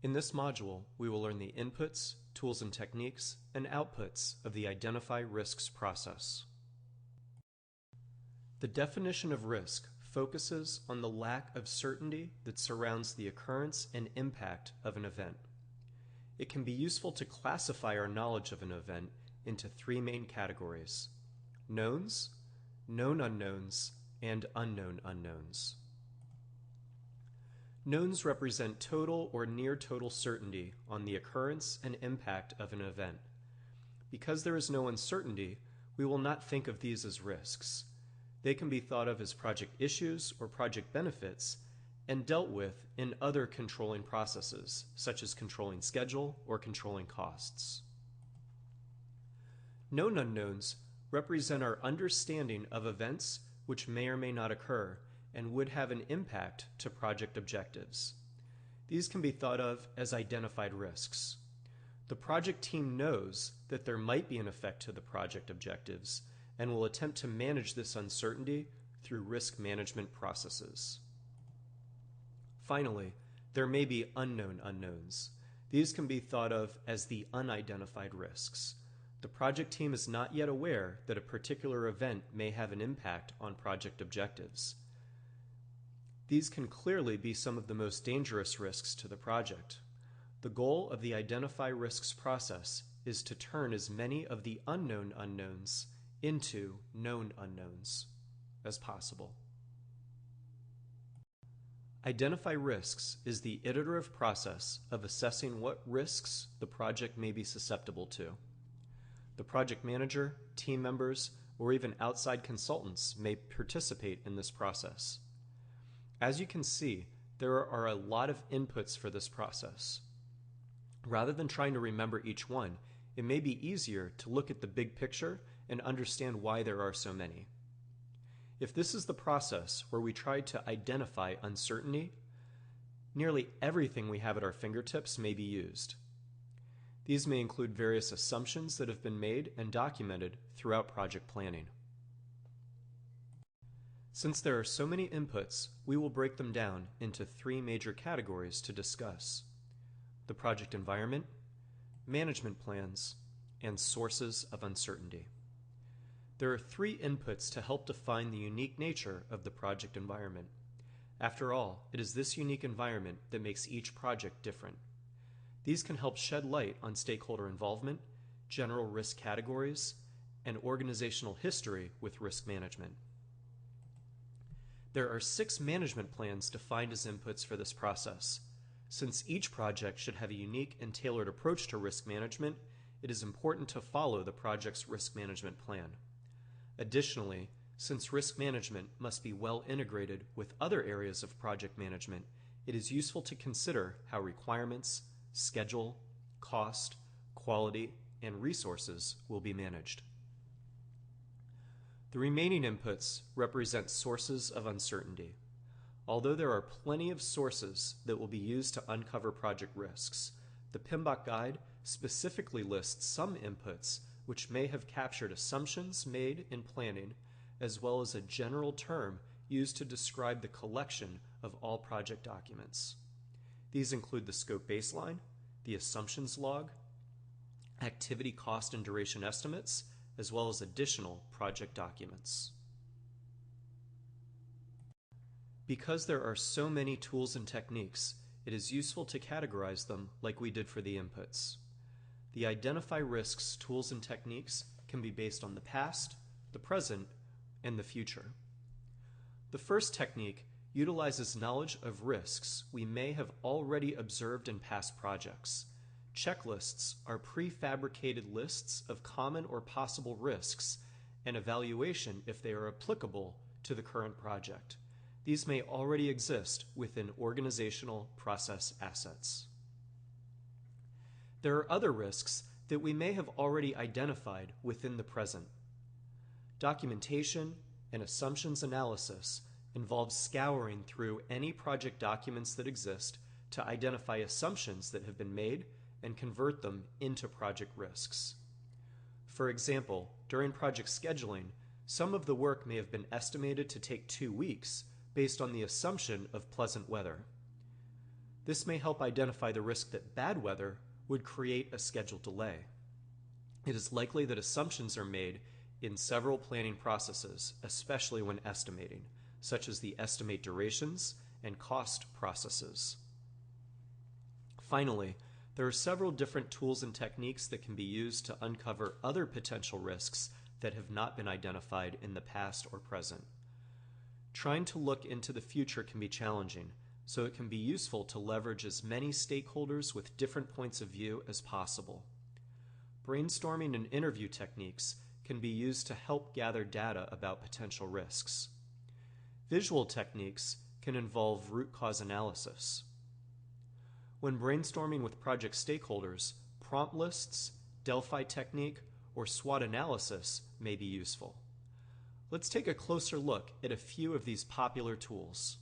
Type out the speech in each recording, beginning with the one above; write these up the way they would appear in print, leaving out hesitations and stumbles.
In this module, we will learn the inputs, tools and techniques, and outputs of the Identify Risks process. The definition of risk focuses on the lack of certainty that surrounds the occurrence and impact of an event. It can be useful to classify our knowledge of an event into three main categories: knowns, known unknowns, and unknown unknowns. Knowns represent total or near total certainty on the occurrence and impact of an event. Because there is no uncertainty, we will not think of these as risks. They can be thought of as project issues or project benefits and dealt with in other controlling processes, such as controlling schedule or controlling costs. Known unknowns represent our understanding of events which may or may not occur and would have an impact to project objectives. These can be thought of as identified risks. The project team knows that there might be an effect to the project objectives and will attempt to manage this uncertainty through risk management processes. Finally, there may be unknown unknowns. These can be thought of as the unidentified risks. The project team is not yet aware that a particular event may have an impact on project objectives. These can clearly be some of the most dangerous risks to the project. The goal of the Identify Risks process is to turn as many of the unknown unknowns into known unknowns as possible. Identify risks is the iterative process of assessing what risks the project may be susceptible to. The project manager, team members, or even outside consultants may participate in this process. As you can see, there are a lot of inputs for this process. Rather than trying to remember each one, it may be easier to look at the big picture and understand why there are so many. If this is the process where we try to identify uncertainty, nearly everything we have at our fingertips may be used. These may include various assumptions that have been made and documented throughout project planning. Since there are so many inputs, we will break them down into three major categories to discuss: the project environment, management plans, and sources of uncertainty. There are three inputs to help define the unique nature of the project environment. After all, it is this unique environment that makes each project different. These can help shed light on stakeholder involvement, general risk categories, and organizational history with risk management. There are 6 management plans defined as inputs for this process. Since each project should have a unique and tailored approach to risk management, it is important to follow the project's risk management plan. Additionally, since risk management must be well integrated with other areas of project management, it is useful to consider how requirements, schedule, cost, quality, and resources will be managed. The remaining inputs represent sources of uncertainty. Although there are plenty of sources that will be used to uncover project risks, the PMBOK guide specifically lists some inputs which may have captured assumptions made in planning, as well as a general term used to describe the collection of all project documents. These include the scope baseline, the assumptions log, activity cost and duration estimates, as well as additional project documents. Because there are so many tools and techniques, it is useful to categorize them like we did for the inputs. The Identify Risks tools and techniques can be based on the past, the present, and the future. The first technique utilizes knowledge of risks we may have already observed in past projects. Checklists are prefabricated lists of common or possible risks and evaluation if they are applicable to the current project. These may already exist within organizational process assets. There are other risks that we may have already identified within the present. Documentation and assumptions analysis involves scouring through any project documents that exist to identify assumptions that have been made and convert them into project risks. For example, during project scheduling, some of the work may have been estimated to take 2 weeks based on the assumption of pleasant weather. This may help identify the risk that bad weather would create a scheduled delay. It is likely that assumptions are made in several planning processes, especially when estimating, such as the estimate durations and cost processes. Finally, there are several different tools and techniques that can be used to uncover other potential risks that have not been identified in the past or present. Trying to look into the future can be challenging, so it can be useful to leverage as many stakeholders with different points of view as possible. Brainstorming and interview techniques can be used to help gather data about potential risks. Visual techniques can involve root cause analysis. When brainstorming with project stakeholders, prompt lists, Delphi Technique, or SWOT analysis may be useful. Let's take a closer look at a few of these popular tools.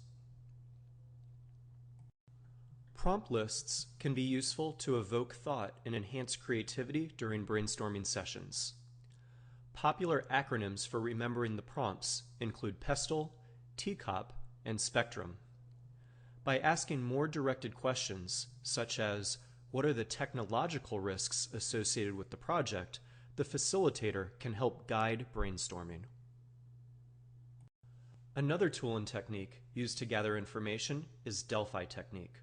Prompt lists can be useful to evoke thought and enhance creativity during brainstorming sessions. Popular acronyms for remembering the prompts include PESTLE, TCOP, and Spectrum. By asking more directed questions, such as, what are the technological risks associated with the project, the facilitator can help guide brainstorming. Another tool and technique used to gather information is Delphi Technique.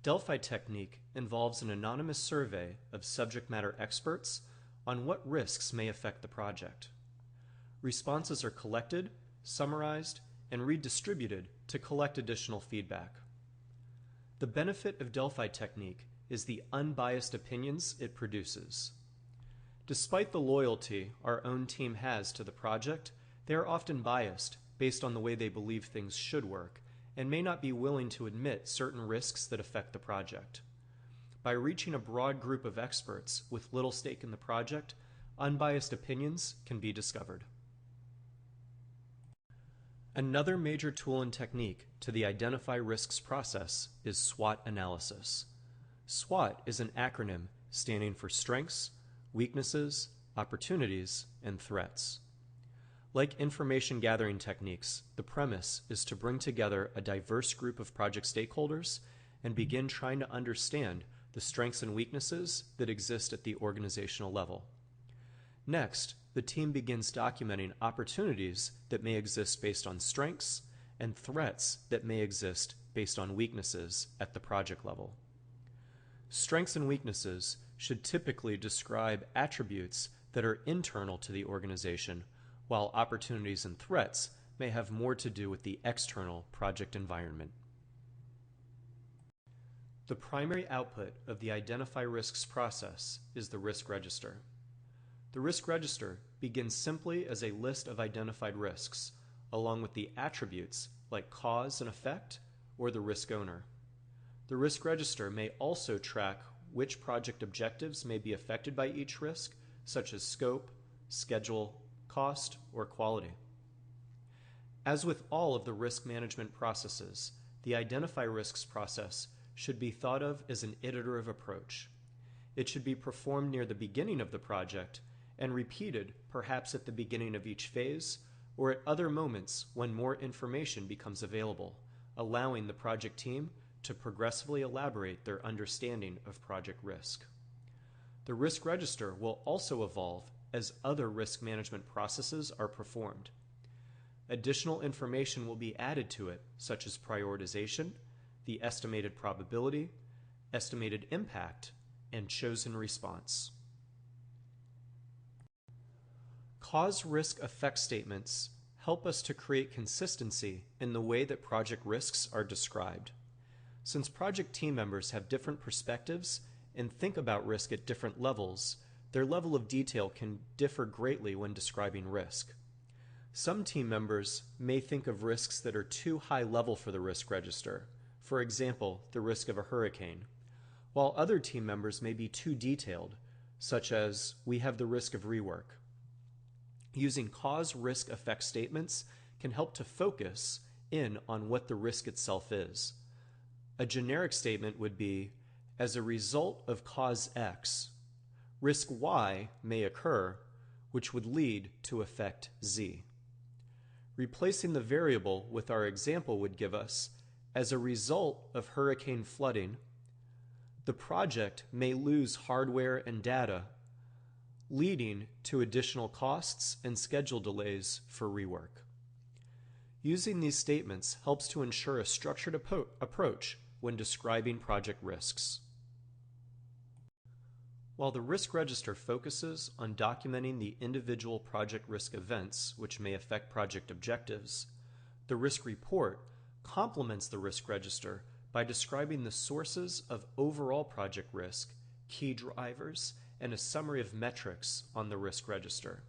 Delphi Technique involves an anonymous survey of subject matter experts on what risks may affect the project. Responses are collected, summarized, and redistributed to collect additional feedback. The benefit of Delphi Technique is the unbiased opinions it produces. Despite the loyalty our own team has to the project, they are often biased based on the way they believe things should work and may not be willing to admit certain risks that affect the project. By reaching a broad group of experts with little stake in the project, unbiased opinions can be discovered. Another major tool and technique to the Identify Risks process is SWOT analysis. SWOT is an acronym standing for Strengths, Weaknesses, Opportunities, and Threats. Like information gathering techniques, the premise is to bring together a diverse group of project stakeholders and begin trying to understand the strengths and weaknesses that exist at the organizational level. Next, the team begins documenting opportunities that may exist based on strengths and threats that may exist based on weaknesses at the project level. Strengths and weaknesses should typically describe attributes that are internal to the organization, while opportunities and threats may have more to do with the external project environment. The primary output of the Identify Risks process is the risk register. The risk register begins simply as a list of identified risks, along with the attributes like cause and effect or the risk owner. The risk register may also track which project objectives may be affected by each risk, such as scope, schedule, cost, or quality. As with all of the risk management processes, the Identify Risks process should be thought of as an iterative approach. It should be performed near the beginning of the project and repeated perhaps at the beginning of each phase or at other moments when more information becomes available, allowing the project team to progressively elaborate their understanding of project risk. The risk register will also evolve as other risk management processes are performed. Additional information will be added to it, such as prioritization, the estimated probability, estimated impact, and chosen response. Cause-risk effect statements help us to create consistency in the way that project risks are described. Since project team members have different perspectives and think about risk at different levels, their level of detail can differ greatly when describing risk. Some team members may think of risks that are too high level for the risk register, for example, the risk of a hurricane, while other team members may be too detailed, such as, we have the risk of rework. Using cause-risk effect statements can help to focus in on what the risk itself is. A generic statement would be, as a result of cause X, risk Y may occur, which would lead to effect Z. Replacing the variable with our example would give us, As a result of hurricane flooding, the project may lose hardware and data, leading to additional costs and schedule delays for rework. Using these statements helps to ensure a structured approach when describing project risks. While the risk register focuses on documenting the individual project risk events which may affect project objectives, the risk report complements the risk register by describing the sources of overall project risk, key drivers, and a summary of metrics on the risk register.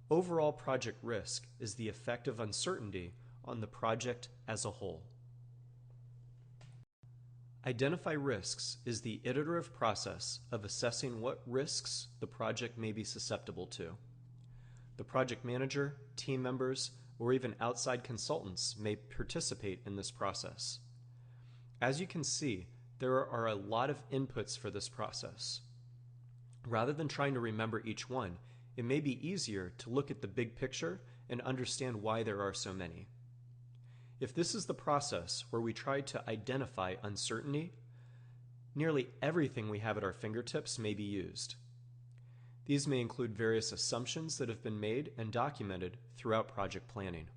Overall project risk is the effect of uncertainty on the project as a whole. Identify risks is the iterative process of assessing what risks the project may be susceptible to. The project manager, team members, or even outside consultants may participate in this process. As you can see, there are a lot of inputs for this process. Rather than trying to remember each one, it may be easier to look at the big picture and understand why there are so many. If this is the process where we try to identify uncertainty, nearly everything we have at our fingertips may be used. These may include various assumptions that have been made and documented throughout project planning.